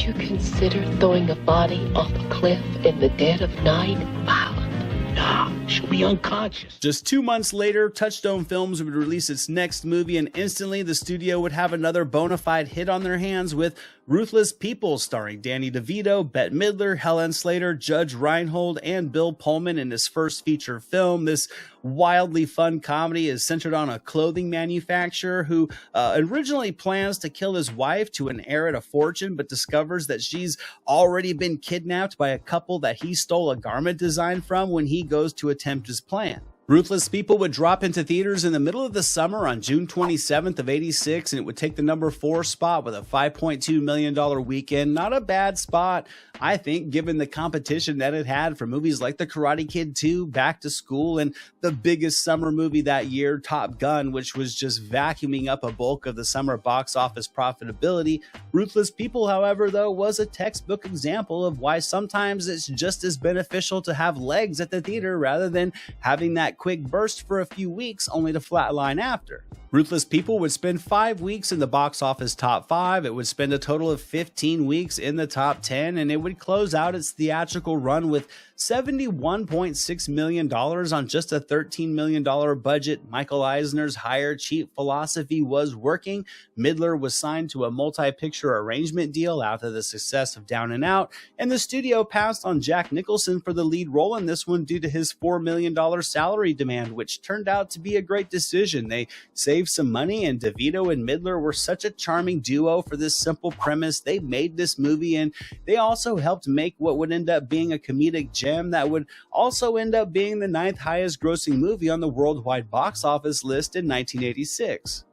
you consider throwing a body off a cliff in the dead of night? Violent. Nah, she'll be unconscious. Just 2 months later, Touchstone Films would release its next movie, and instantly the studio would have another bona fide hit on their hands with Ruthless People, starring Danny DeVito, Bette Midler, Helen Slater, Judge Reinhold, and Bill Pullman in his first feature film. This wildly fun comedy is centered on a clothing manufacturer who originally plans to kill his wife to inherit a fortune, but discovers that she's already been kidnapped by a couple that he stole a garment design from when he goes to attempt his plan. Ruthless People would drop into theaters in the middle of the summer on June 27th of '86, and it would take the number 4 spot with a $5.2 million weekend. Not a bad spot, I think, given the competition that it had for movies like The Karate Kid 2, Back to School, and the biggest summer movie that year, Top Gun, which was just vacuuming up a bulk of the summer box office profitability. Ruthless People, however, though, was a textbook example of why sometimes it's just as beneficial to have legs at the theater rather than having that quick burst for a few weeks only to flatline after. Ruthless People would spend 5 weeks in the box office top 5. It would spend a total of 15 weeks in the top 10, and it would close out its theatrical run with $71.6 million on just a $13 million budget. Michael Eisner's hire cheap philosophy was working. Midler was signed to a multi-picture arrangement deal after the success of Down and Out, and the studio passed on Jack Nicholson for the lead role in this one due to his $4 million salary demand, which turned out to be a great decision. They saved some money, and DeVito and Midler were such a charming duo for this simple premise. They made this movie, and they also helped make what would end up being a comedic gem that would also end up being the 9th highest grossing movie on the worldwide box office list in 1986.